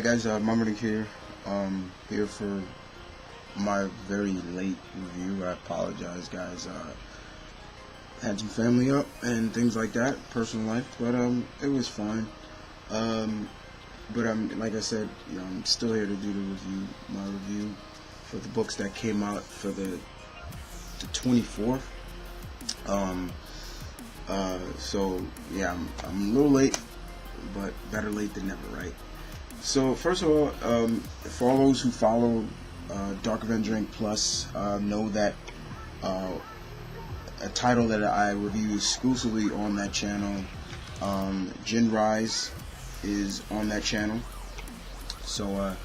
Alright guys, Mummerdick here. Here for my very late review. I apologize guys. Had some family up and things like that, personal life, but it was fine. But like I said, I'm still here to do my review for the books that came out for the 24th. So yeah, I'm a little late, but better late than never, right? So first of all, for all those who follow DarkAvengerINC Plus, know that a title that I review exclusively on that channel, Gen Rise, is on that channel. So if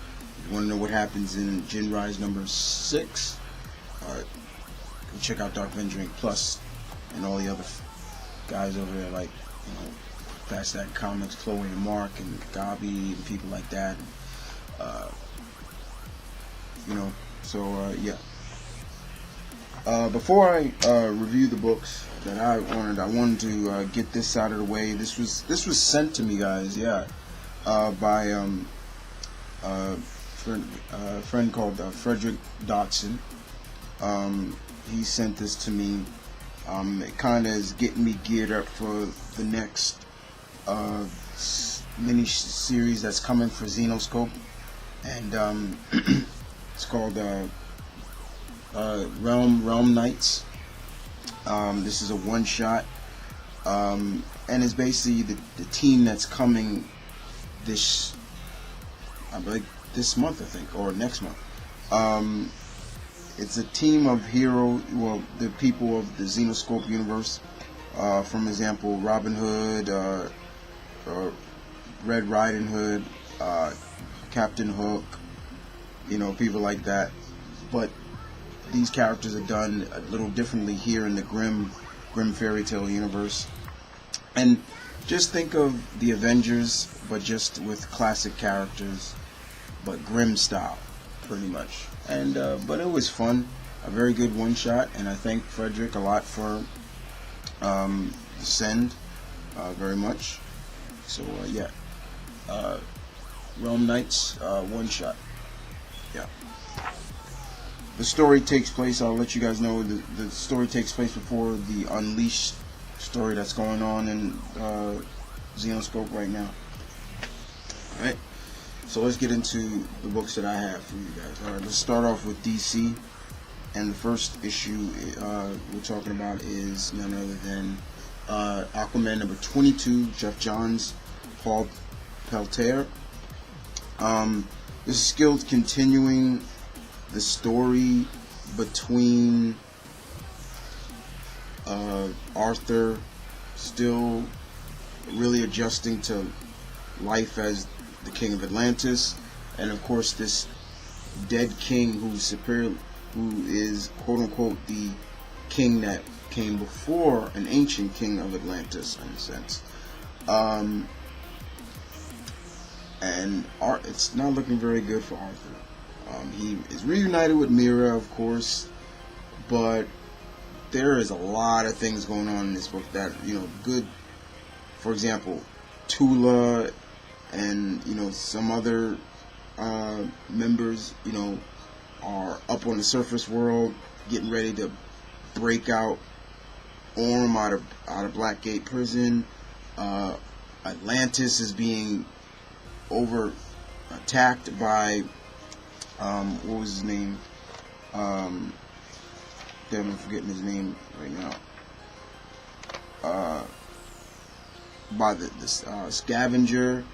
you want to know what happens in Gen Rise number 6, go check out DarkAvengerINC Plus and all the other guys over there, like FatStakeofComics, Chloe and Mark and Gabi and people like that. Yeah. Before I review the books that I wanted to get this out of the way. This was sent to me, guys. Yeah, by a friend called Frederick Dotson. He sent this to me. It kind of is getting me geared up for the next mini series that's coming for ZENESCOPE, and it's called Realm Knights. This is a one-shot, and it's basically the team that's coming this month, I think, or next month. It's a team of heroes, well, the people of the ZENESCOPE universe. For example, Robin Hood, Red Riding Hood, Captain Hook, people like that. But these characters are done a little differently here in the Grimm fairy tale universe. And just think of the Avengers, but just with classic characters, but Grimm style, pretty much. And but it was fun, a very good one shot, and I thank Frederick a lot for the send, very much. So yeah, Realm Knights, one shot. Yeah. The story takes place, I'll let you guys know, the story takes place before the Unleashed story that's going on in ZENESCOPE right now. Alright, so let's get into the books that I have for you guys. Alright, let's start off with DC. And the first issue we're talking about is none other than Aquaman number 22, Jeff Johns, Paul Peltier. This is still continuing the story between Arthur, still really adjusting to life as the king of Atlantis, and of course this dead king who's superior, who is quote unquote the king that came before an ancient king of Atlantis, in a sense. And it's not looking very good for Arthur. He is reunited with Mira, of course, but there is a lot of things going on in this book that, good. For example, Tula and, some other members, are up on the surface world getting ready to break out Orm out of Blackgate prison. Atlantis is being attacked by what was his name? Damn, I'm forgetting his name right now. By the scavenger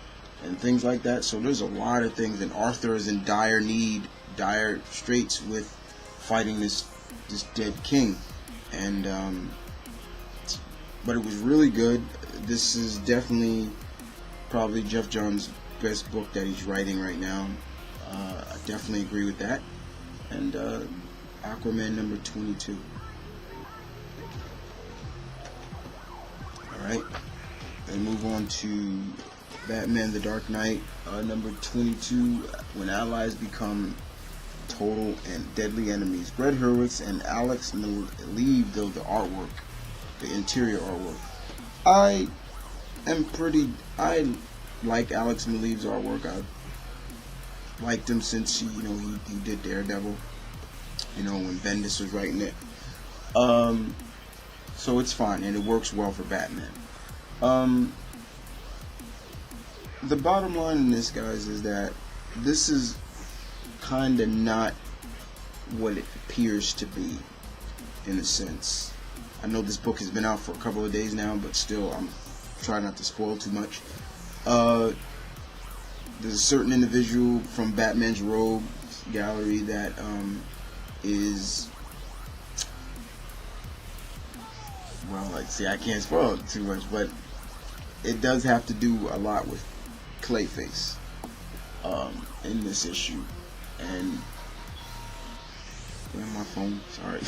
and things like that. So there's a lot of things, and Arthur is in dire straits with fighting this dead king. And but it was really good. This is definitely probably Jeff Johns' best book that he's writing right now. I definitely agree with that. And Aquaman number 22. Alright, then move on to Batman the Dark Knight, number 22, when allies become total and deadly enemies. Brett Hurwitz and Alex Maleev do the artwork, the interior artwork. I like Alex Maleev's artwork. liked him since he did Daredevil. When Bendis was writing it. So it's fine, and it works well for Batman. The bottom line in this, guys, is that this is kind of not what it appears to be, in a sense. I know this book has been out for a couple of days now, but still, I'm trying not to spoil too much. There's a certain individual from Batman's Rogue Gallery that is, well, I can't spoil it too much, but it does have to do a lot with Clayface in this issue. And my phone, sorry.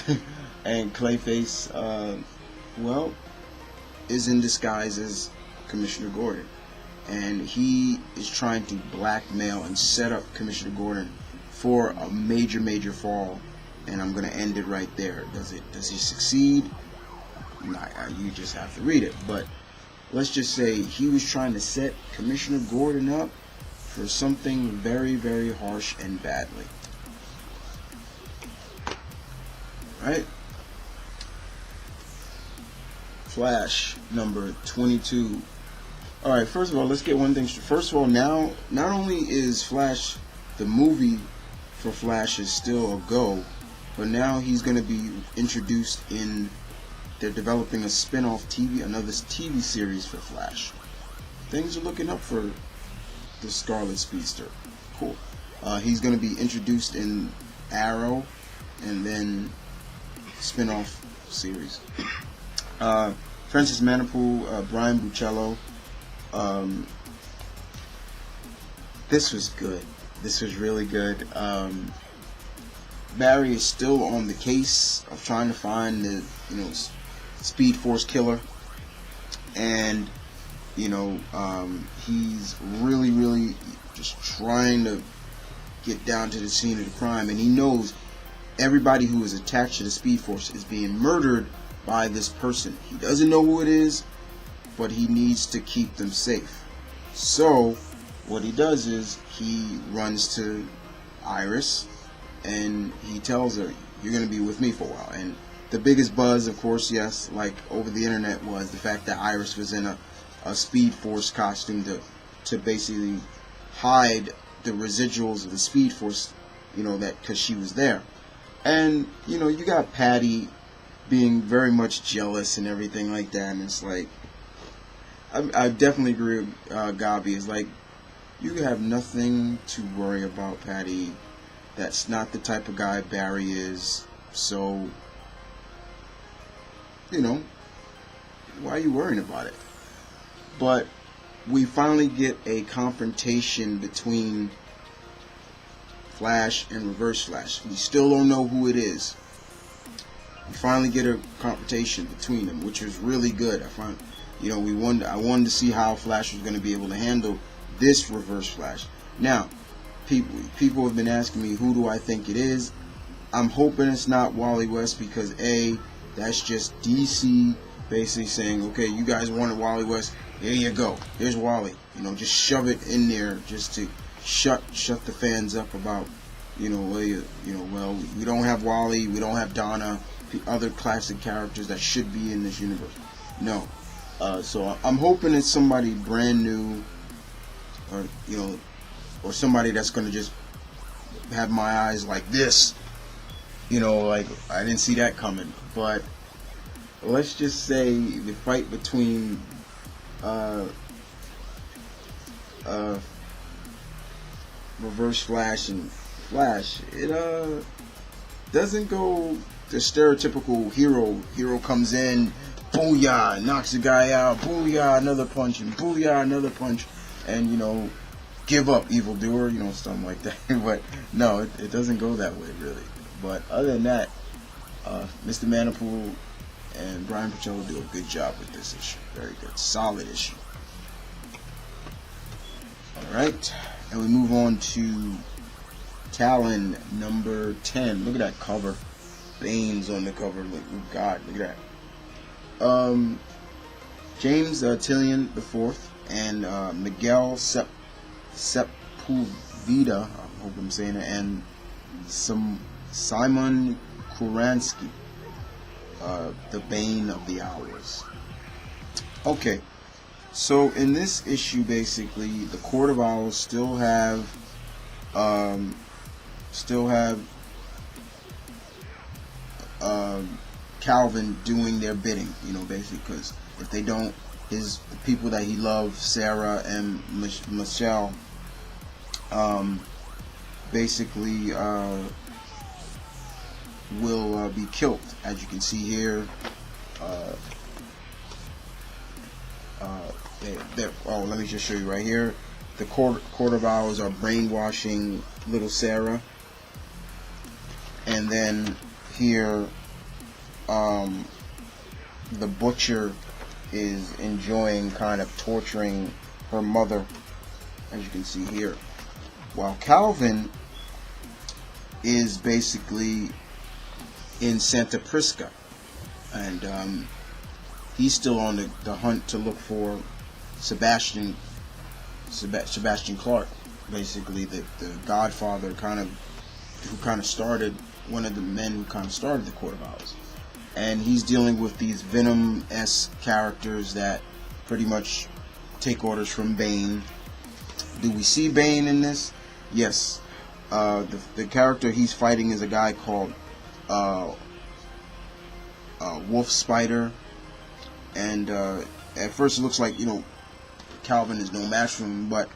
And Clayface, well, is in disguise as Commissioner Gordon, and he is trying to blackmail and set up Commissioner Gordon for a major fall. And I'm going to end it right there. Does he succeed? Nah, you just have to read it. But let's just say he was trying to set Commissioner Gordon up for something very harsh and badly. Right? Flash number 22. Alright, first of all, let's get one thing straight. First of all, now, not only is Flash, the movie for Flash is still a go, but now he's going to be introduced in, they're developing a spin-off another TV series for Flash. Things are looking up for the Scarlet Speedster. Cool. He's going to be introduced in Arrow, and then spin-off series. Francis Manipool, Brian Buccello. This was good. This was really good. Barry is still on the case of trying to find the, Speed Force killer, and he's really just trying to get down to the scene of the crime, and he knows everybody who is attached to the Speed Force is being murdered by this person. He doesn't know who it is, but he needs to keep them safe. So what he does is he runs to Iris, and he tells her, you're going to be with me for a while. And the biggest buzz, of course, yes, like over the internet, was the fact that Iris was in a Speed Force costume to basically hide the residuals of the Speed Force, that because she was there. And, you got Patty being very much jealous and everything like that, and it's like, I definitely agree with Gabi. It's like, you have nothing to worry about, Patty. That's not the type of guy Barry is. So, why are you worrying about it? But we finally get a confrontation between Flash and Reverse Flash. We still don't know who it is. We finally get a confrontation between them, which was really good. I wanted to see how Flash was going to be able to handle this Reverse Flash. Now, people have been asking me, who do I think it is? I'm hoping it's not Wally West, because A, that's just DC basically saying, okay, you guys wanted Wally West, here you go, here's Wally. Just shove it in there just to shut the fans up about, well, we don't have Wally, we don't have Donna, the other classic characters that should be in this universe. No. So I'm hoping it's somebody brand new, or somebody that's going to just have my eyes like this. Like, I didn't see that coming. But let's just say the fight between Reverse Flash and Flash, it doesn't go the stereotypical hero comes in, booyah, knocks the guy out, booyah, another punch, and booyah, another punch, and give up, evildoer, something like that. But no, it doesn't go that way, really. But other than that, Mr. Manipool and Brian Buccello do a good job with this issue. Very good, solid issue. Alright, and we move on to Talon number 10. Look at that cover. Bane's on the cover. Look, oh God, look at that. James Tillion IV and Miguel Sepulveda. I'm hope I'm saying it, and Simon Kuransky, the Bane of the Hours. Okay, so in this issue, basically, the Court of Owls still have Calvin doing their bidding, you know, basically, because if they don't, the people that he loves, Sarah and Michelle, basically will be killed. As you can see here, let me just show you right here. The Court of Owls are brainwashing little Sarah, and then here, the Butcher is enjoying kind of torturing her mother, as you can see here, while Calvin is basically in Santa Prisca, and he's still on the hunt to look for Sebastian Clark, basically the Godfather, who started, one of the men who kind of started the Court of Owls. And he's dealing with these Venom-esque characters that pretty much take orders from Bane. Do we see Bane in this? Yes. The character he's fighting is a guy called Wolf Spider. And at first it looks like, you know, Calvin is no match for him. But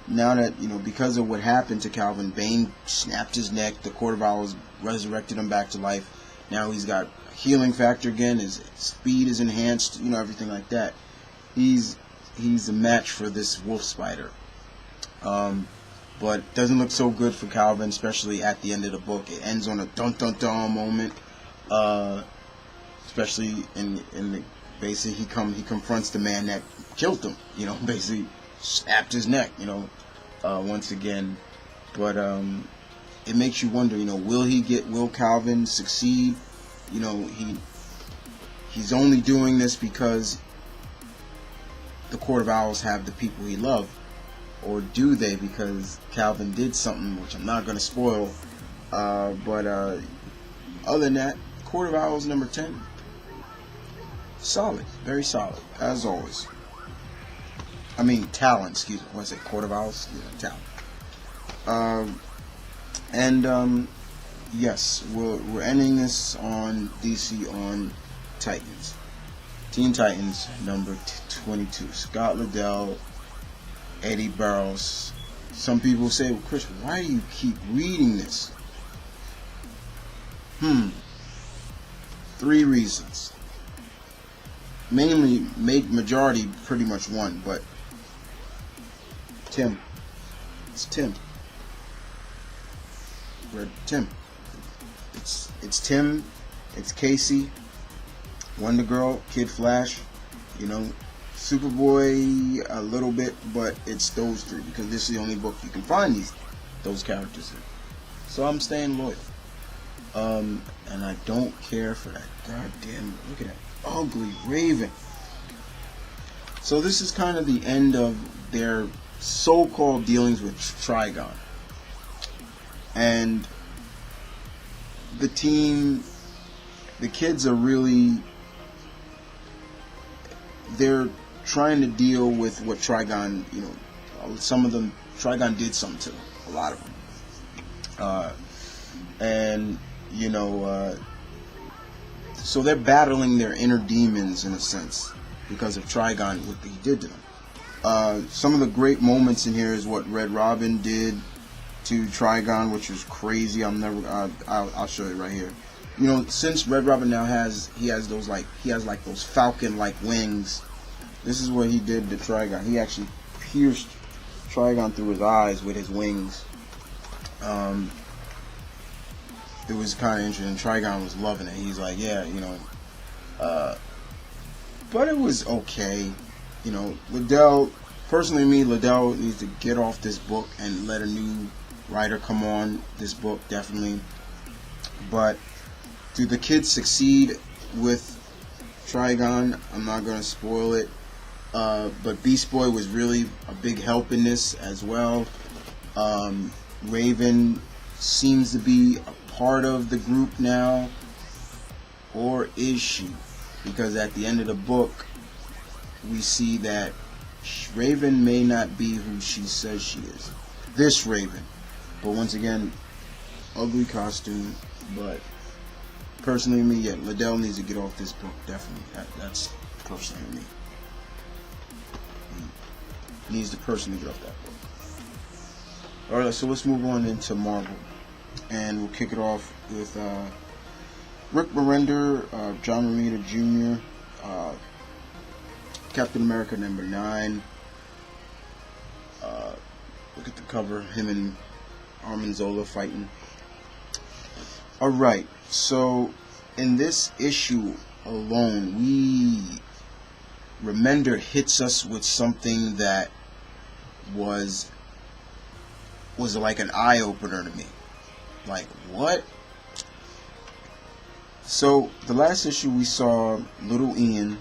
now that, you know, because of what happened to Calvin, Bane snapped his neck. The Court of Owls resurrected him back to life. Now he's got healing factor again, his speed is enhanced, you know, everything like that. He's a match for this Wolf Spider. But doesn't look so good for Calvin, especially at the end of the book. It ends on a dun dun dun moment. Especially in the basically he confronts the man that killed him, you know, basically snapped his neck, you know, once again. But it makes you wonder, you know, will Calvin succeed? You know, he's only doing this because the Court of Owls have the people he loved, or do they because Calvin did something which I'm not going to spoil, but other than that, Court of Owls number 10, solid, very solid, as always. I mean, Talon, excuse me, what's it, Court of Owls? Yeah, Talon. Yes, we're ending this on DC on Titans. Teen Titans number 22. Scott Lobdell, Eddie Barrows. Some people say, well, Chris, why do you keep reading this? 3 reasons. Mainly, majority pretty much one, but Tim. It's Tim. We're Tim. It's Tim, it's Casey, Wonder Girl, Kid Flash, you know, Superboy a little bit, but it's those 3 because this is the only book you can find those characters in. So I'm staying loyal. And I don't care for that goddamn, look at that ugly Raven. So this is kind of the end of their so-called dealings with Trigon. And the kids are really, they're trying to deal with what Trigon, you know, some of them, Trigon did something to them, a lot of them. And, you know, so they're battling their inner demons in a sense because of Trigon, what he did to them. Some of the great moments in here is what Red Robin did to Trigon, which was crazy. I'll show you right here. You know, since Red Robin now has those falcon-like wings. This is what he did to Trigon. He actually pierced Trigon through his eyes with his wings. It was kind of interesting. Trigon was loving it. He's like, yeah, you know. But it was okay. You know, Liddell, personally me, Liddell needs to get off this book and let a new writer come on this book, definitely. But do the kids succeed with Trigon? I'm not going to spoil it. But Beast Boy was really a big help in this as well. Raven seems to be a part of the group now, or is she? Because at the end of the book, we see that Raven may not be who she says she is. This Raven. But once again, ugly costume. But personally, me, yeah, Liddell needs to get off this book. Definitely. That's personally me. He needs to personally get off that book. Alright, so let's move on into Marvel. And we'll kick it off with Rick Remender, John Romita Jr., Captain America #9. Look at the cover, him and Armin Zola fighting. Alright, so in this issue alone, Remender hits us with something that was like an eye-opener to me. Like, what? So, the last issue we saw little Ian,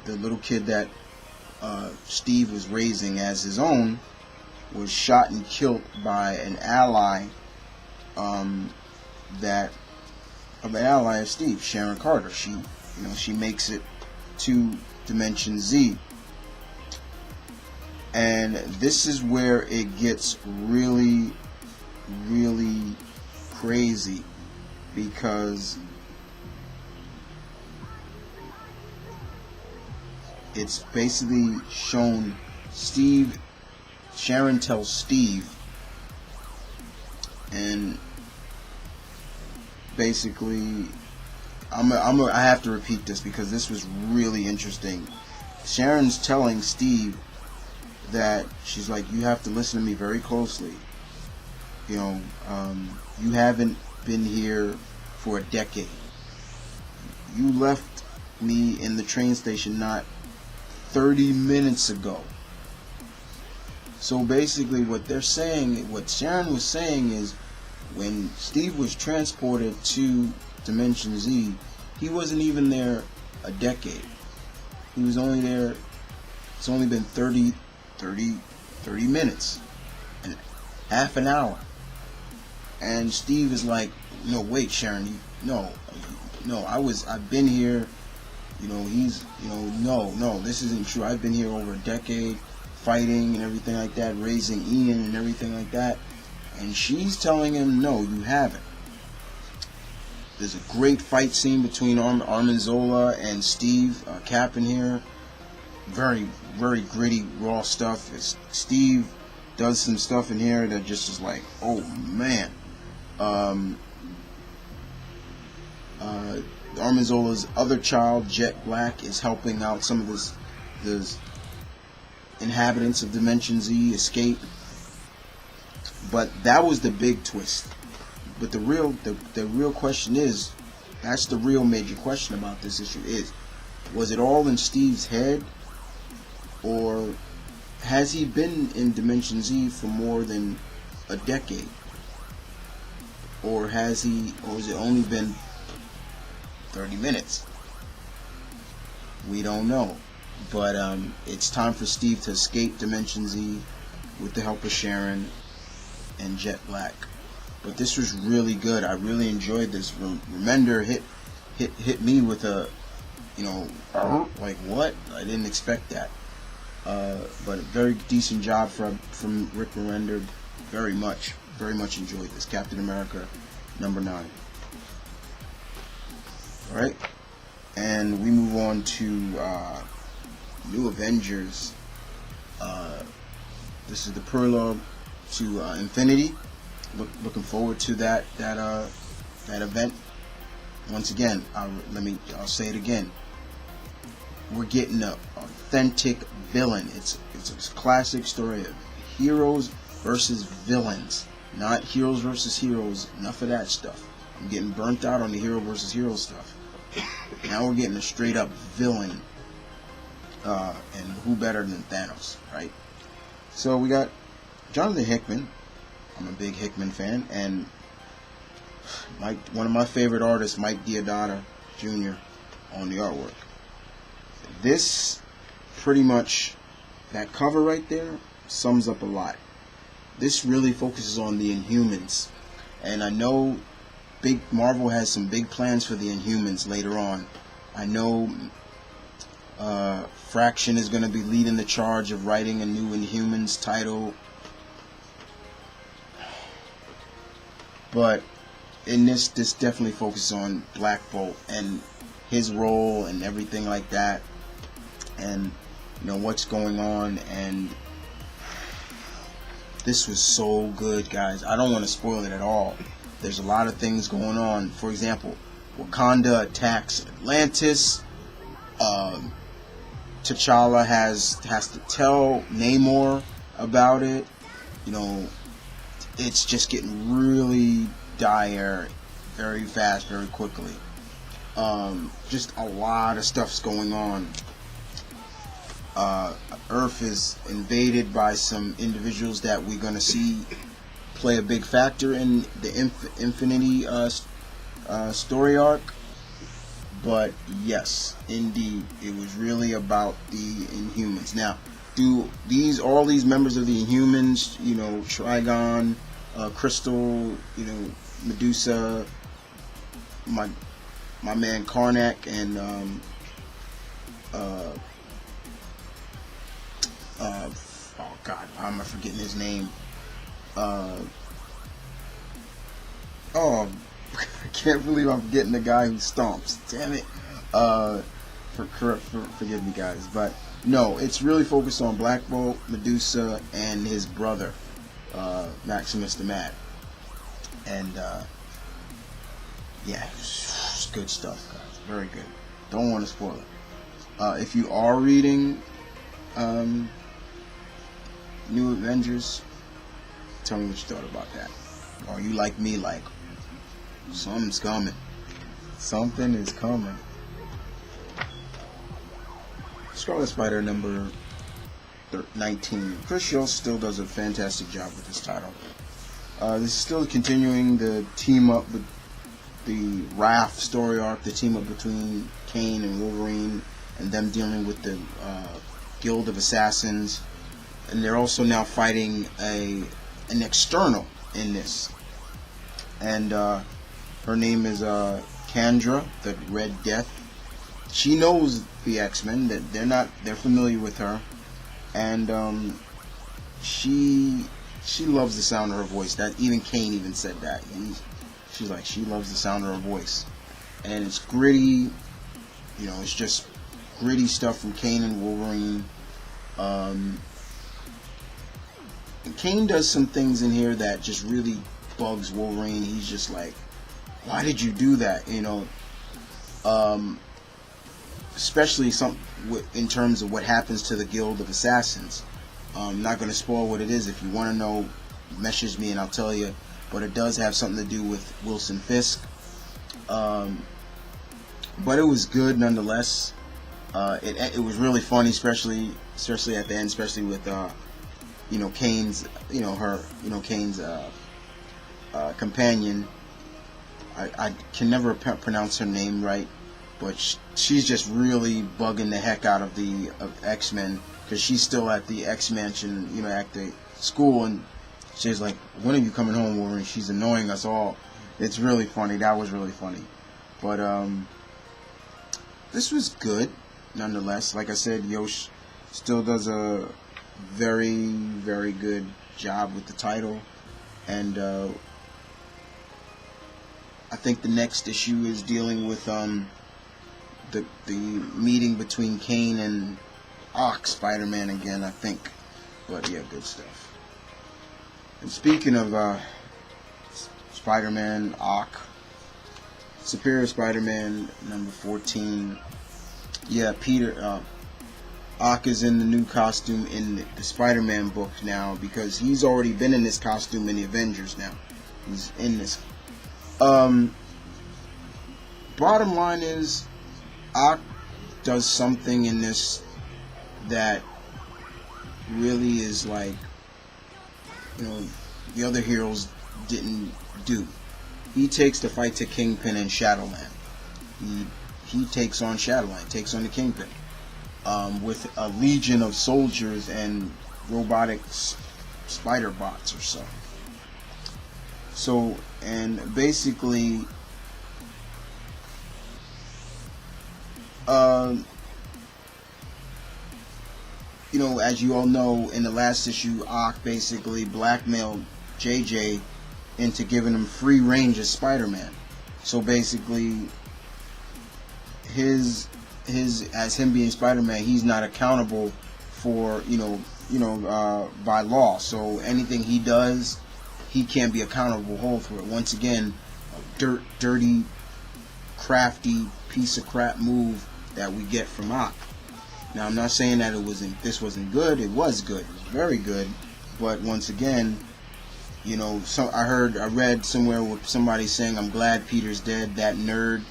the little kid that Steve was raising as his own, was shot and killed by an ally of Steve, Sharon Carter. She makes it to Dimension Z. And this is where it gets really, really crazy, because it's basically shown Sharon tells Steve, and basically I have to repeat this because this was really interesting. Sharon's telling Steve that she's like, you have to listen to me very closely. You haven't been here for a decade. You left me in the train station not 30 minutes ago. So basically what Sharon was saying is, when Steve was transported to Dimension Z, he wasn't even there a decade. He was only there, it's only been 30 minutes and half an hour. And Steve is like, no, wait, Sharon, I've been here, no, this isn't true. I've been here over a decade, fighting and everything like that, raising Ian and everything like that. And she's telling him, no, you haven't. There's a great fight scene between Armin Zola and Steve Cap in here. Very, very gritty, raw stuff. Steve does some stuff in here that just is like, oh man. Armin Zola's other child, Jet Black, is helping out some of the inhabitants of Dimension Z escape. But that was the big twist. But the real question is, that's the real major question about this issue is, was it all in Steve's head, or has he been in Dimension Z for more than a decade? Or has it only been 30 minutes? We don't know. But it's time for Steve to escape Dimension Z with the help of Sharon and Jet Black. But this was really good. I really enjoyed this. Remender hit me with a, like, what? I didn't expect that. But a very decent job from Rick Remender. Very much enjoyed this. Captain America #9. Alright, and we move on to New Avengers. This is the prologue to Infinity. Looking forward to that event. Once again, I'll say it again. We're getting an authentic villain. It's a classic story of heroes versus villains, not heroes versus heroes. Enough of that stuff. I'm getting burnt out on the hero versus hero stuff. Now we're getting a straight up villain, and who better than Thanos, right? So we got Jonathan Hickman. I'm a big Hickman fan, and one of my favorite artists, Mike Deodato Jr. on the artwork. This pretty much, that cover right there sums up a lot. this really focuses on the Inhumans, and I know Marvel has some big plans for the Inhumans later on. I know Fraction is going to be leading the charge of writing a new Inhumans title, but in this definitely focuses on Black Bolt and his role and everything like that, and what's going on. And this was so good, guys. I don't want to spoil it at all. There's a lot of things going on. For example, Wakanda attacks Atlantis. T'Challa has to tell Namor about it. It's just getting really dire very fast, very quickly. Just a lot of stuff's going on. Earth is invaded by some individuals that we're going to see play a big factor in the Infinity story arc. But yes, indeed, it was really about the Inhumans. Now, do all these members of the Inhumans, Trigon, Crystal, Medusa, my man Karnak, and oh God, how am I forgetting his name? I can't believe I'm forgetting the guy who stomps. Damn it. Forgive me, guys. But no, it's really focused on Black Bolt, Medusa, and his brother, Maximus the Mad. And yeah, it's good stuff, guys. Very good. Don't want to spoil it. If you are reading New Avengers, tell me what you thought about that. Or you like me, like, something's coming. Something is coming. Scarlet Spider number 19. Chris Schultz still does a fantastic job with this title. This is still continuing the team up with the Wrath story arc, the team up between Kane and Wolverine, and them dealing with the Guild of Assassins. And they're also now fighting an external in this. And her name is Kandra, the Red Death. She knows the X-Men. That they're familiar with her, and she loves the sound of her voice. That even Kane even said that. She's like, she loves the sound of her voice, and it's gritty. It's just gritty stuff from Kane and Wolverine. And Kane does some things in here that just really bugs Wolverine. He's just like, why did you do that? Especially in terms of what happens to the Guild of Assassins. I'm not going to spoil what it is. If you want to know, message me and I'll tell you. But it does have something to do with Wilson Fisk. But it was good nonetheless. It was really funny, especially at the end, especially with Kane's Kane's companion. I can never pronounce her name right, but she's just really bugging the heck out of the X-Men, because she's still at the X-Mansion, at the school, and she's like, when are you coming home, Wolverine? She's annoying us all. It's really funny. That was really funny. But this was good nonetheless. Like I said, Yosh still does a very, very good job with the title, and I think the next issue is dealing with the meeting between Kane and Spider-Man again, I think. But yeah, good stuff. And speaking of Spider-Man, Superior Spider-Man number 14. Yeah, Peter is in the new costume in the Spider-Man book now, because he's already been in this costume in the Avengers now. He's in this. Bottom line is, does something in this that really is like, the other heroes didn't do. He takes the fight to Kingpin in Shadowland. He takes on Shadowland, takes on the Kingpin, with a legion of soldiers and robotics spider bots or so. So, and basically, you know, as you all know, in the last issue, Ock basically blackmailed JJ into giving him free range as Spider-Man. So basically, as him being Spider-Man, he's not accountable for, by law. So anything he does, he can't be accountable for it. Once again, a dirty, crafty piece of crap move that we get from Ock. Now, I'm not saying that this wasn't good. It was good. It was very good. But once again, I read somewhere with somebody saying, "I'm glad Peter's dead. That nerd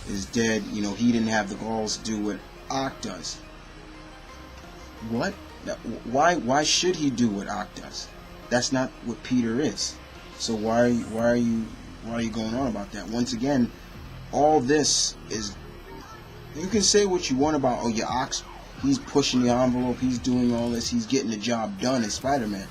is dead. He didn't have the balls to do what Ock does." What? Why should he do what Ock does? That's not what Peter is. So why are you going on about that? Once again, all this is, you can say what you want about, Ock's, he's pushing the envelope, he's doing all this, he's getting the job done as Spider-Man.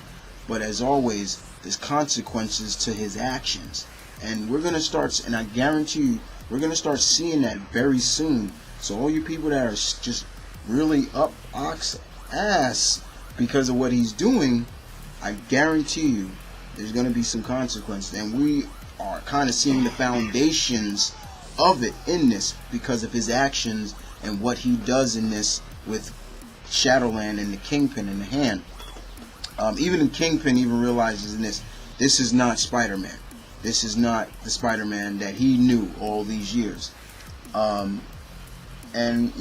But as always, there's consequences to his actions. And we're going to start, and I guarantee you, we're going to start seeing that very soon. So all you people that are just really up Ock's ass because of what he's doing, I guarantee you, there's going to be some consequences. And we are kind of seeing the foundations of it in this because of his actions and what he does in this with Shadowland and the Kingpin in the hand. Even the Kingpin even realizes in this is not Spider-Man. This is not the Spider-Man that he knew all these years. And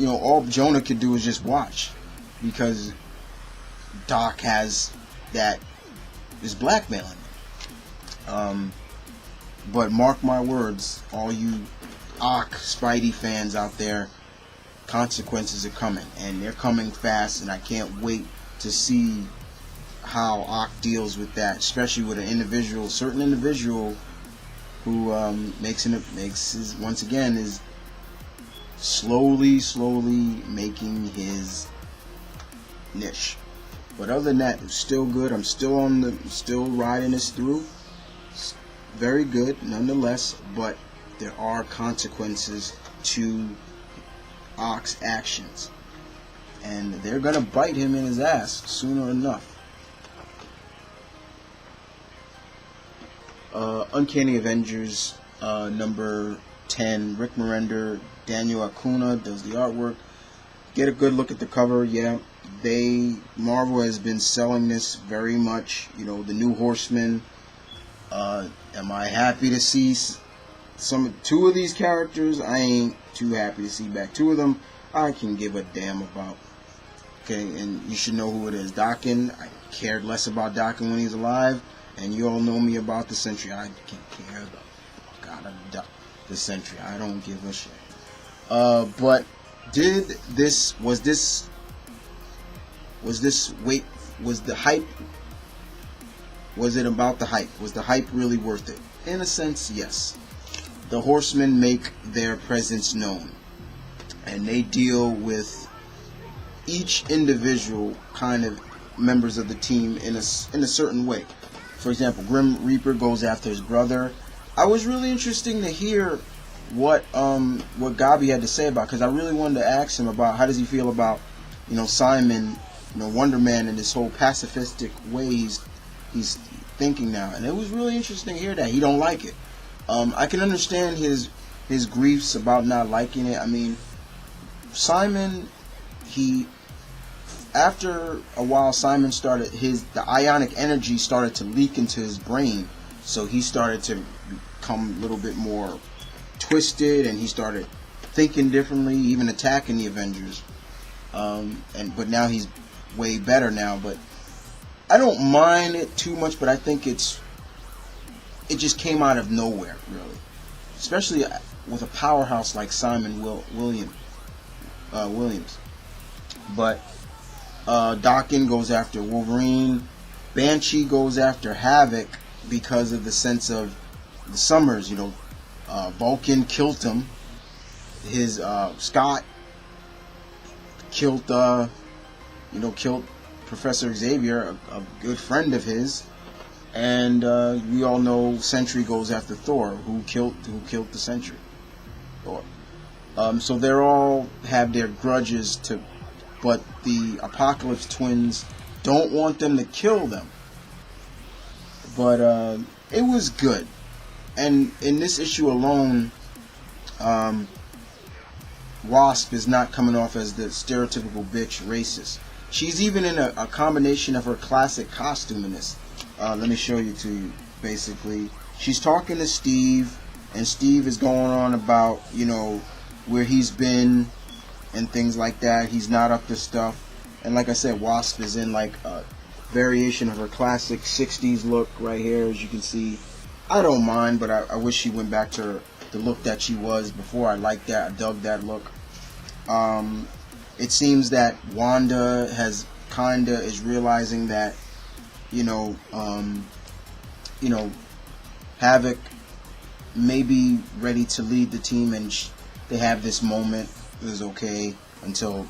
all Jonah could do is just watch, because Doc is blackmailing him. But mark my words, all you Ock Spidey fans out there, consequences are coming, and they're coming fast, and I can't wait to see how Ock deals with that, especially with a certain individual who is slowly making his niche. But other than that, it's still good. I'm still riding this through. It's very good nonetheless, but there are consequences to Ock's actions, and they're gonna bite him in his ass sooner enough. Uncanny Avengers number 10, Rick Morender, Daniel Acuna does the artwork. Get a good look at the cover. Yeah, Marvel has been selling this very much. The new Horseman. Am I happy to see two of these characters? I ain't too happy to see back. Two of them I can give a damn about. Okay, and you should know who it is. Daken, I cared less about Daken when he's alive, and you all know me about the Sentry. I can't care the fuck out of the Sentry. I don't give a shit. But was it about the hype? Was the hype really worth it? In a sense, yes. The Horsemen make their presence known, and they deal with each individual kind of members of the team in a certain way. For example, Grim Reaper goes after his brother. I was really interesting to hear what Gabi had to say about, because I really wanted to ask him about how does he feel about Simon, Wonder Man, and this whole pacifistic way he's thinking now. And it was really interesting to hear that he don't like it. I can understand his griefs about not liking it. I mean, Simon, after a while, Simon started the ionic energy started to leak into his brain, so he started to become a little bit more twisted, and he started thinking differently, even attacking the Avengers. But now he's way better now. But I don't mind it too much, but I think it just came out of nowhere, really. Especially with a powerhouse like Simon Williams. But Daken goes after Wolverine. Banshee goes after Havoc because of the sense of the Summers. Vulcan killed him. Scott killed Professor Xavier, a good friend of his, and we all know Sentry goes after Thor, who killed the Sentry. Thor. So they're all have their grudges but the Apocalypse twins don't want them to kill them. But it was good, and in this issue alone, Wasp is not coming off as the stereotypical bitch racist. She's even in a combination of her classic costume in this. Let me show you to you. Basically, she's talking to Steve, and Steve is going on about, you know, where he's been and things like that. He's not up to stuff. And like I said, Wasp is in like a variation of her classic 60s look right here, as you can see. I don't mind, but I wish she went back to the look that she was before. I like that. I dug that look. It seems that Wanda is realizing that, you know, Havoc may be ready to lead the team, and they have this moment. It was okay until,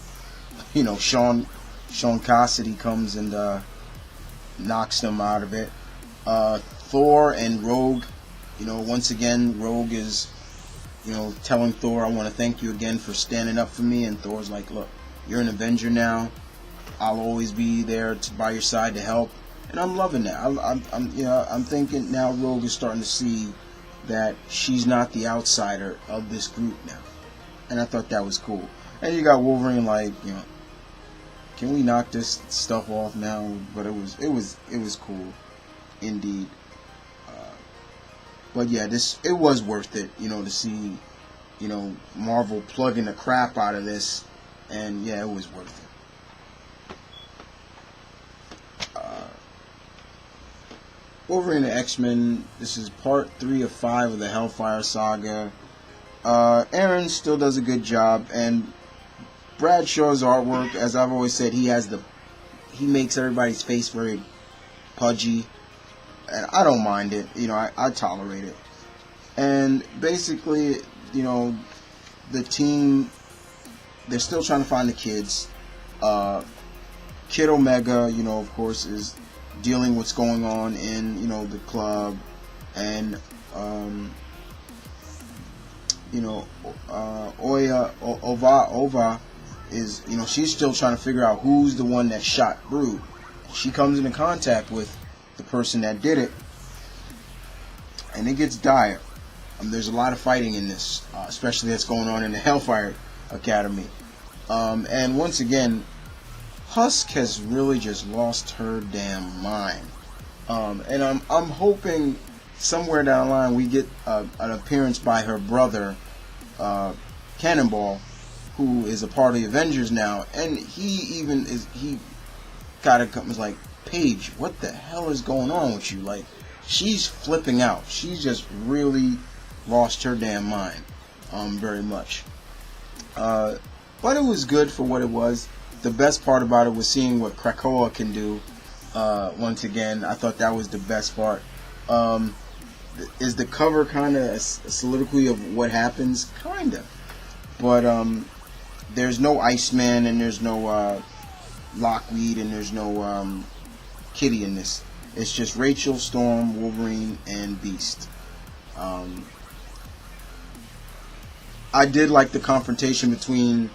you know, Sean Cassidy comes and knocks them out of it. Thor and Rogue, you know, once again, Rogue is, you know, telling Thor, I want to thank you again for standing up for me. And Thor's like, look, you're an Avenger now. I'll always be there by your side to help. And I'm loving that. I'm thinking now Rogue is starting to see that she's not the outsider of this group now. And I thought that was cool. And you got Wolverine like, you know, can we knock this stuff off now? But it was cool, indeed. But yeah, it was worth it, you know, to see, you know, Marvel plugging the crap out of this, and yeah, it was worth it. Wolverine and X-Men. This is part 3 of 5 of the Hellfire Saga. Aaron still does a good job, and Bradshaw's artwork, as I've always said, he makes everybody's face very pudgy. And I don't mind it, you know, I tolerate it. And basically, you know, the team, they're still trying to find the kids. Kid Omega, you know, of course, is dealing what's going on in, you know, the club. And, you know, Ova is, you know, she's still trying to figure out who's the one that shot Brood. She comes into contact with the person that did it, and it gets dire. There's a lot of fighting in this, especially that's going on in the Hellfire Academy. And once again, Husk has really just lost her damn mind. And I'm hoping somewhere down the line we get an appearance by her brother, Cannonball, who is a part of the Avengers now, and he was like, Paige, what the hell is going on with you? Like, she's flipping out. She's just really lost her damn mind, very much. But it was good for what it was. The best part about it was seeing what Krakoa can do. Once again, I thought that was the best part. Is the cover kind of a soliloquy of what happens? Kind of. But there's no Iceman, and there's no Lockweed, and there's no Kitty in this. It's just Rachel, Storm, Wolverine, and Beast. I did like the confrontation between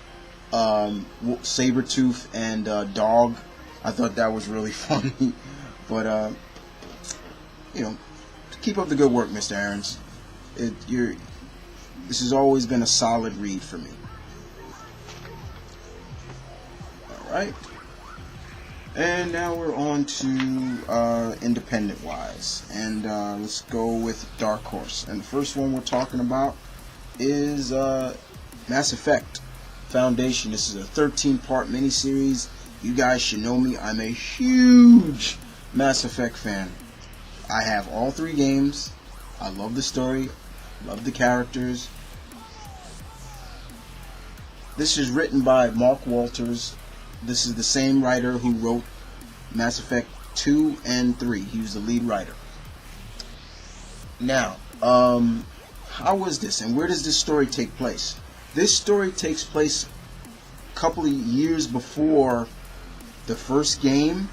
Sabretooth and Dog. I thought that was really funny. But you know, keep up the good work, Mr. Aarons. This has always been a solid read for me. All right. And now we're on to independent wise, and let's go with Dark Horse. And the first one we're talking about is Mass Effect Foundation. This is a 13-part miniseries. You guys should know me. I'm a huge Mass Effect fan. I have all 3 games. I love the story, love the characters. This is written by Mark Walters. This is the same writer who wrote Mass Effect 2 and 3. He was the lead writer. Now, how was this, and where does this story take place? This story takes place a couple of years before the first game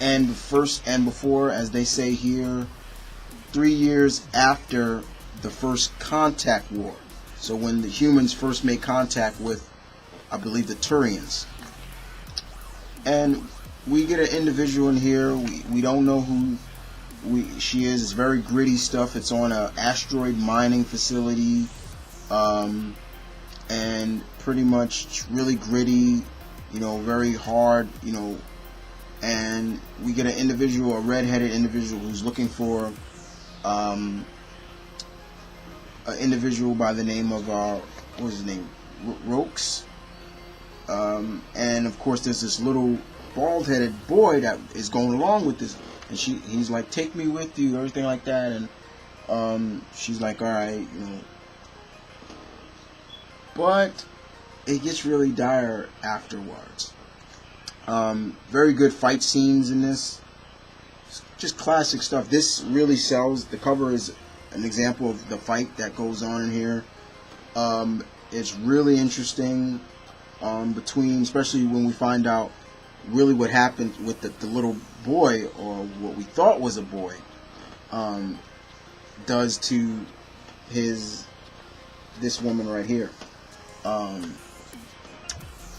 and before, as they say here, 3 years after the first Contact War. So when the humans first made contact with, I believe, the Turians. And we get an individual in here. We don't know who she is. It's very gritty stuff. It's on an asteroid mining facility, and pretty much really gritty, very hard, and we get an individual, a red-headed individual, who's looking for an individual by the name of what was his name, Rokes, and of course there's this little bald-headed boy that is going along with this, and he's like, take me with you, everything like that, and she's like, alright, but it gets really dire afterwards. Very good fight scenes in this, just classic stuff. This really sells. The cover is an example of the fight that goes on in here. It's really interesting, especially when we find out really what happened with the little boy, or what we thought was a boy, does to this woman right here.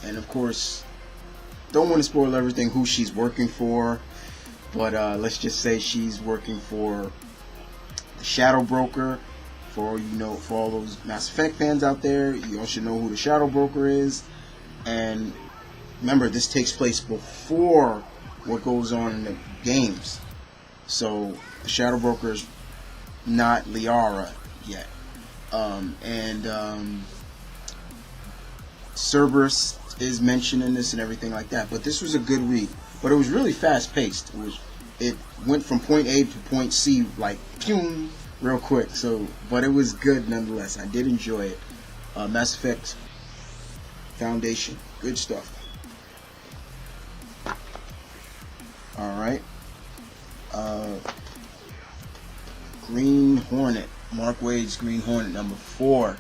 And of course, don't want to spoil everything who she's working for, but let's just say she's working for the Shadow Broker. For all those Mass Effect fans out there, you all should know who the Shadow Broker is. And remember, this takes place before what goes on in the games, so the Shadow Broker is not Liara yet. Cerberus is mentioned in this and everything like that. But this was a good read. But it was really fast paced. It went from point A to point C like pew, real quick. But it was good nonetheless. I did enjoy it. Mass Effect Foundation, good stuff. All right. Green Hornet, Mark Waid's Green Hornet #4.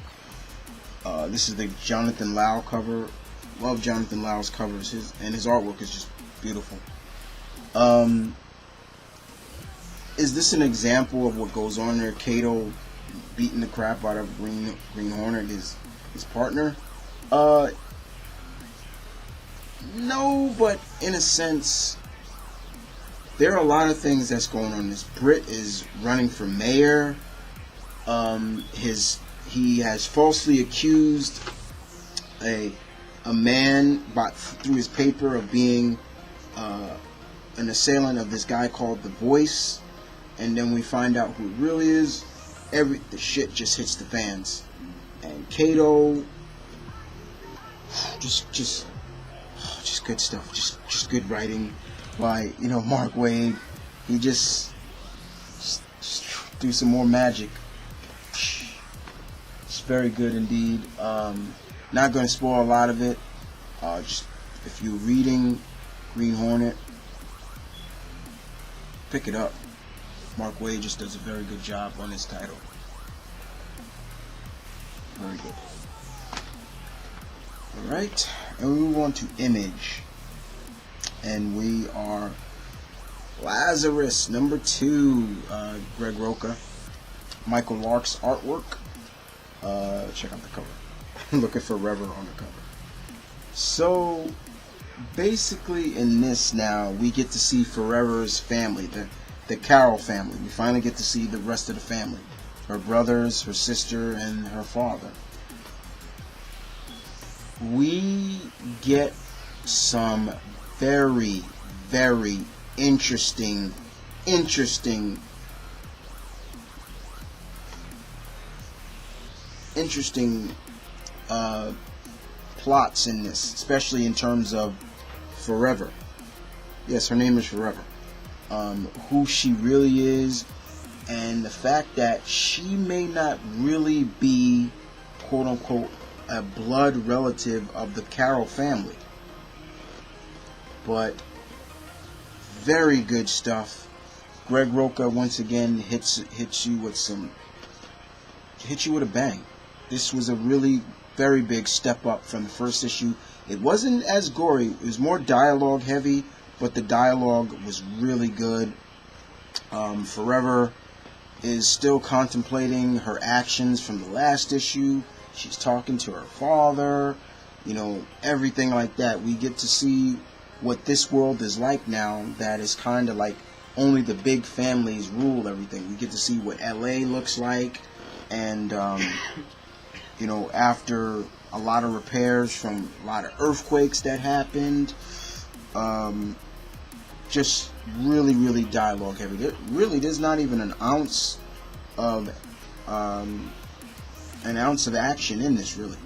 This is the Jonathan Lau cover. Love Jonathan Lau's covers. His artwork is just beautiful. Is this an example of what goes on there? Kato beating the crap out of Green Hornet, his partner? No, but in a sense, there are a lot of things that's going on. This Brit is running for mayor. He has falsely accused a man through his paper of being an assailant of this guy called The Voice, and then we find out who it really is. The shit just hits the fans, and Kato, just good stuff, just good writing by Mark Waid. He just do some more magic. It's very good indeed. Not going to spoil a lot of it. Just if you're reading Green Hornet, pick it up. Mark Waid just does a very good job on this title. Very good. Alright, and we move on to Image. And we are Lazarus #2. Greg Roca. Michael Lark's artwork. Check out the cover. I'm looking for Rever on the cover. So basically in this now we get to see Forever's family, the Carol family. We finally get to see the rest of the family. Her brothers, her sister, and her father. We get some very, very interesting plots in this, especially in terms of Forever. Yes, her name is Forever. Who she really is, and the fact that she may not really be, quote unquote, a blood relative of the Carol family. But very good stuff. Greg Roca once again hits you with a bang. This was a really very big step up from the first issue. It wasn't as gory. It was more dialogue heavy, but the dialogue was really good. Forever is still contemplating her actions from the last issue. She's talking to her father, you know, everything like that. We get to see what this world is like now, that is kind of like only the big families rule everything. We get to see what LA looks like, and you know, after a lot of repairs from a lot of earthquakes that happened, just really dialogue heavy. There's not even an ounce of action in this. Really,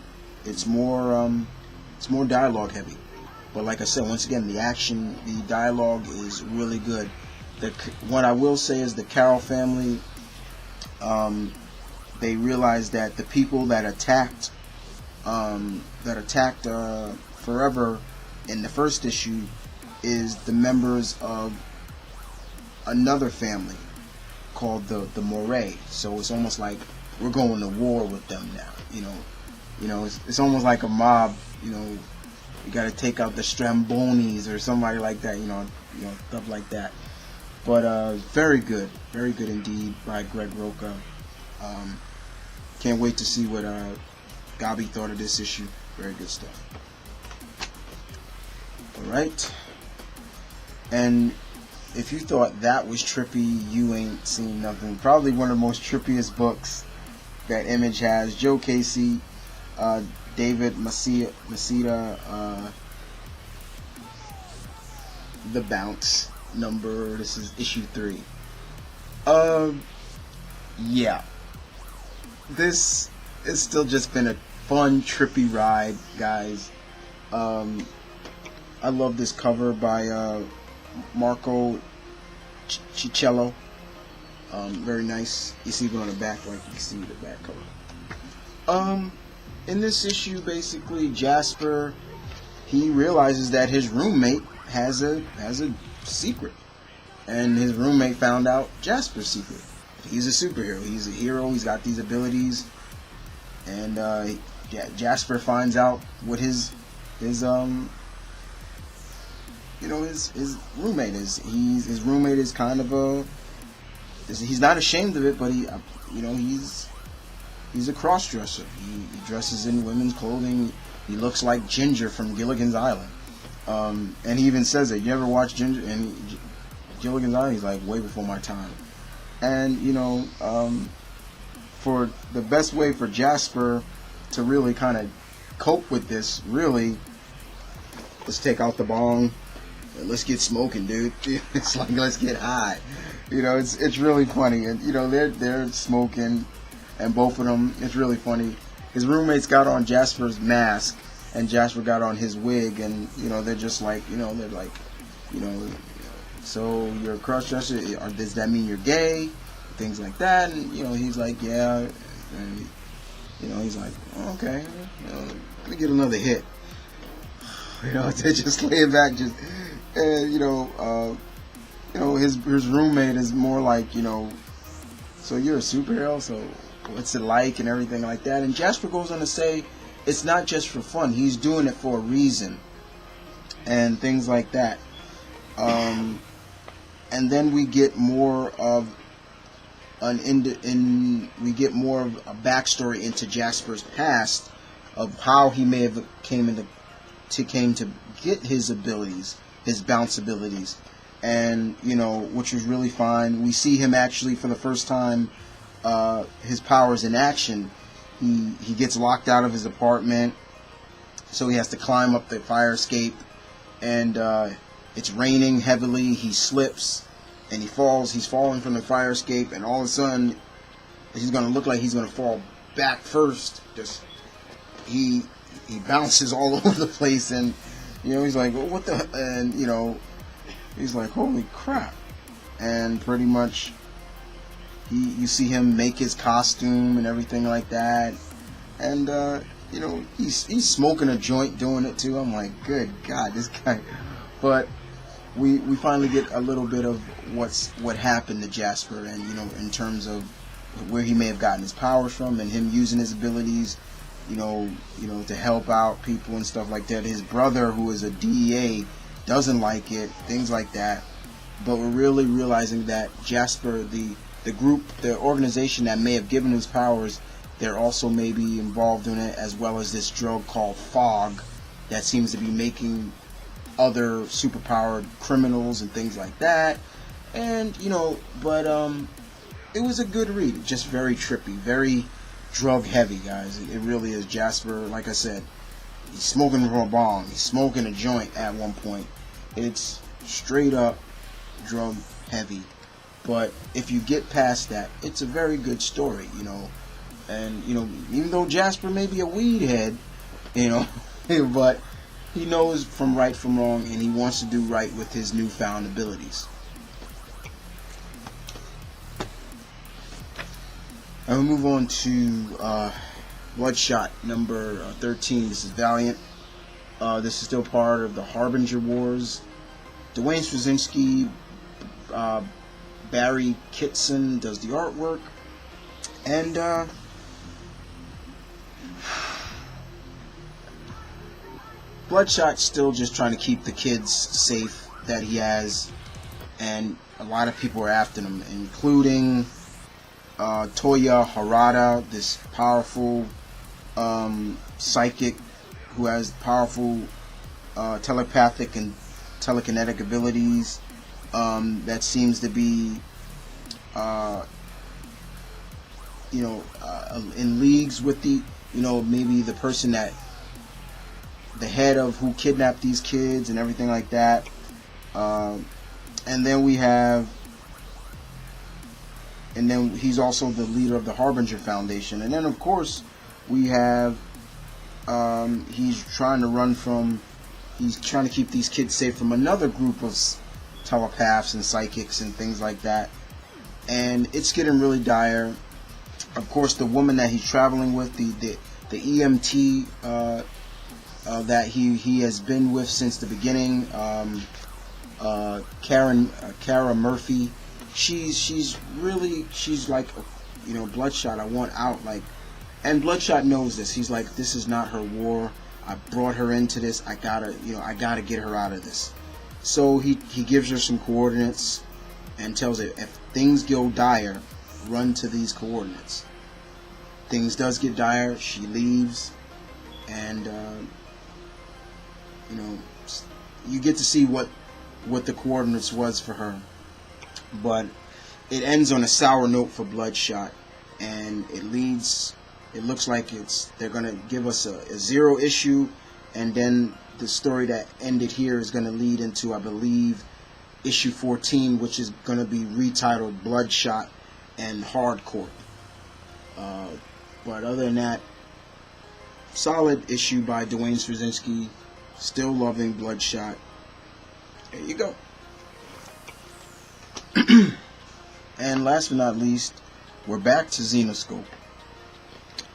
it's more dialogue heavy. But like I said, once again, the dialogue is really good. What I will say is the Carol family, they realized that the people that attacked Forever in the first issue is the members of another family called the Moray. So it's almost like we're going to war with them now. You know, it's almost like a mob. You know, you got to take out the Strambonis or somebody like that. You know, stuff like that. But very good indeed by Greg Roca. Can't wait to see what Gabi thought of this issue. Very good stuff. Alright. And if you thought that was trippy, you ain't seen nothing. Probably one of the most trippiest books that Image has. Joe Casey, David Maceda, The Bounce number. This is issue 3. Yeah. This has still just been a fun, trippy ride, guys. I love this cover by Marco Ciccello. Very nice. You see it on the back, like you see the back cover. In this issue, basically, Jasper, he realizes that his roommate has a secret, and his roommate found out Jasper's secret. He's a superhero. He's a hero. He's got these abilities, and Jasper finds out what his roommate is. His roommate is kind of he's not ashamed of it, but he's a cross-dresser. He dresses in women's clothing. He looks like Ginger from Gilligan's Island. And he even says that, you ever watch Ginger? And Gilligan's Island, he's like, way before my time. And, for the best way for Jasper to really kind of cope with this, really, let's take out the bong and let's get smoking, dude. It's like, let's get high. It's really funny. And, they're smoking, and both of them, it's really funny. His roommates got on Jasper's mask, and Jasper got on his wig, and, they're just like, they're like, so you're a cross-dresser, does that mean you're gay? Things like that. And, he's like, yeah. And, he's like, oh, okay, let me get another hit. They're just laying back, just, and, his roommate is more like, so you're a superhero, so what's it like, and everything like that. And Jasper goes on to say, it's not just for fun, he's doing it for a reason, and things like that. And then we get more of a backstory into Jasper's past, of how he may have came to get his abilities, his bounce abilities, and which was really fine. We see him actually for the first time, his powers in action. He gets locked out of his apartment, so he has to climb up the fire escape, and it's raining heavily. He slips and he falls. He's falling from the fire escape, and all of a sudden he's going to look like he's going to fall back first. Just he bounces all over the place, and he's like, well, what the, and he's like, holy crap. And pretty much you see him make his costume and everything like that, and he's smoking a joint doing it too. I'm like, good God, this guy. But we finally get a little bit of what happened to Jasper, and in terms of where he may have gotten his powers from, and him using his abilities, to help out people and stuff like that. His brother, who is a DEA, doesn't like it, things like that. But we're really realizing that Jasper, the group, the organization that may have given his powers, they're also maybe involved in it, as well as this drug called fog that seems to be making other superpowered criminals and things like that. And but it was a good read. Just very trippy, very drug heavy, guys. It really is. Jasper, like I said, he's smoking from a bong, he's smoking a joint at one point. It's straight up drug heavy. But if you get past that, it's a very good story, And even though Jasper may be a weed head, but he knows from right from wrong, and he wants to do right with his newfound abilities. And we move on to Bloodshot number 13. This is Valiant. This is still part of the Harbinger Wars. Dwayne Straczynski, Barry Kitson does the artwork, and Bloodshot's still just trying to keep the kids safe that he has, and a lot of people are after him, including Toya Harada, this powerful psychic who has powerful telepathic and telekinetic abilities. That seems to be, in leagues with the, maybe the person that, the head of who kidnapped these kids and everything like that. And then he's also the leader of the Harbinger Foundation. And then, of course, we have, he's trying to keep these kids safe from another group of telepaths and psychics and things like that, and it's getting really dire. Of course, the woman that he's traveling with, the EMT that he has been with since the beginning, Kara Murphy, she's like, Bloodshot, I want out, and Bloodshot knows this. He's like, this is not her war. I brought her into this. I gotta get her out of this. So he gives her some coordinates and tells her, if things go dire, run to these coordinates. Things does get dire, she leaves, and you get to see what the coordinates was for her. But it ends on a sour note for Bloodshot, and it looks like they're gonna give us a 0 issue, and then the story that ended here is going to lead into, I believe, issue 14, which is going to be retitled Bloodshot and Hardcore. But other than that, solid issue by Dwayne Straczynski. Still loving Bloodshot. There you go. And last but not least, we're back to ZENESCOPE.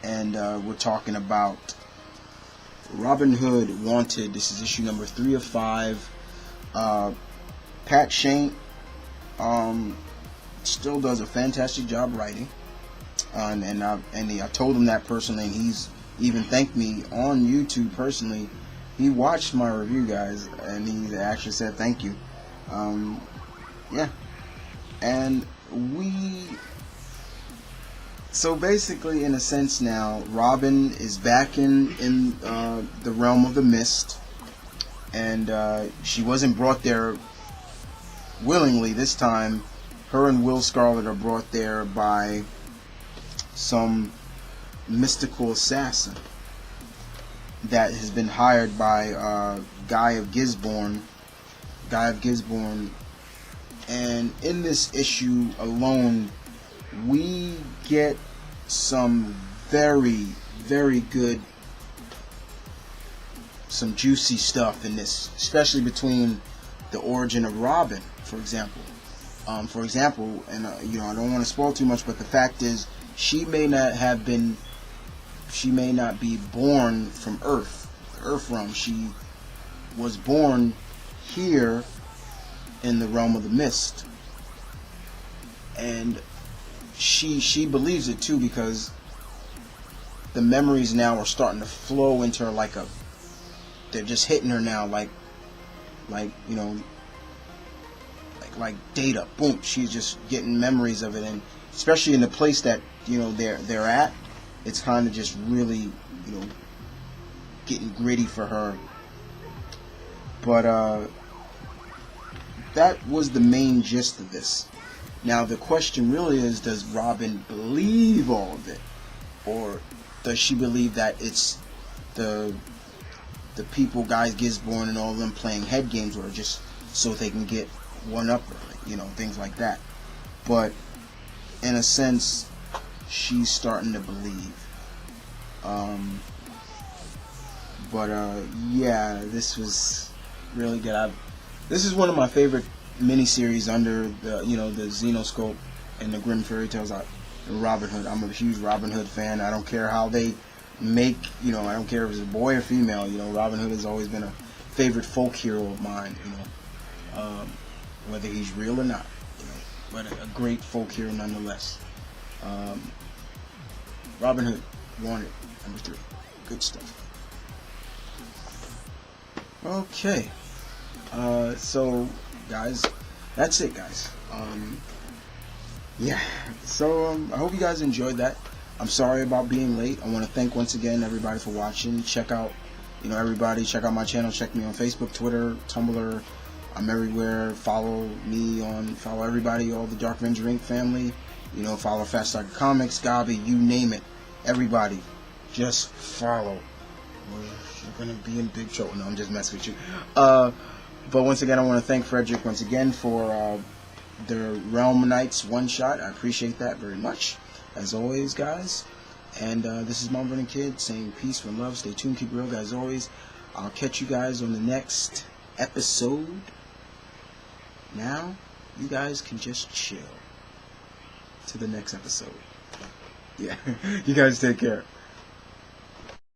And we're talking about Robin Hood Wanted. This is issue number 3 of 5. Pat Shane still does a fantastic job writing, and I told him that personally, and he's even thanked me on YouTube personally. He watched my review, guys, and he actually said thank you. Yeah, and so basically, in a sense now, Robin is back in the realm of the mist, and she wasn't brought there willingly this time. Her and Will Scarlet are brought there by some mystical assassin that has been hired by Guy of Gisborne. And in this issue alone, we get some very, very good, some juicy stuff in this, especially between the origin of Robin, for example. And I don't want to spoil too much, but the fact is, she may not be born from Earth, the Earth realm. She was born here in the realm of the mist, and she believes it too, because the memories now are starting to flow into her like a. They're just hitting her now like you know, like data. Boom, she's just getting memories of it, and especially in the place that, you know, they're at, it's kind of just really, you know, getting gritty for her. But that was the main gist of this. Now the question really is, does Robin believe all of it, or does she believe that it's the people, guys, Gisborne and all of them playing head games, or just so they can get one up, you know, things like that. But in a sense, she's starting to believe. Yeah, this was really good. This is one of my favorite miniseries under the, you know, the ZENESCOPE and the Grimm fairy tales. Robin Hood. I'm a huge Robin Hood fan. I don't care how they make, you know, I don't care if it's a boy or female, you know, Robin Hood has always been a favorite folk hero of mine, you know, whether he's real or not, you know, but a great folk hero nonetheless. Robin Hood, Wanted, number 3, good stuff. Okay, so guys, that's it, guys. Yeah, so I hope you guys enjoyed that. I'm sorry about being late. I want to thank once again everybody for watching. Check out, you know, everybody, check out my channel. Check me on Facebook, Twitter, Tumblr. I'm everywhere. Follow me follow everybody, all the Dark Avenger Inc. family. You know, follow FatStakeofComics, Gabi, you name it. Everybody, just follow. You're going to be in big trouble. No, I'm just messing with you. But once again, I want to thank Frederick once again for the Realm Knights one-shot. I appreciate that very much, as always, guys. And this is Mom Running Kid saying peace and love. Stay tuned, keep it real, guys, always. I'll catch you guys on the next episode. Now, you guys can just chill to the next episode. Yeah, you guys take care.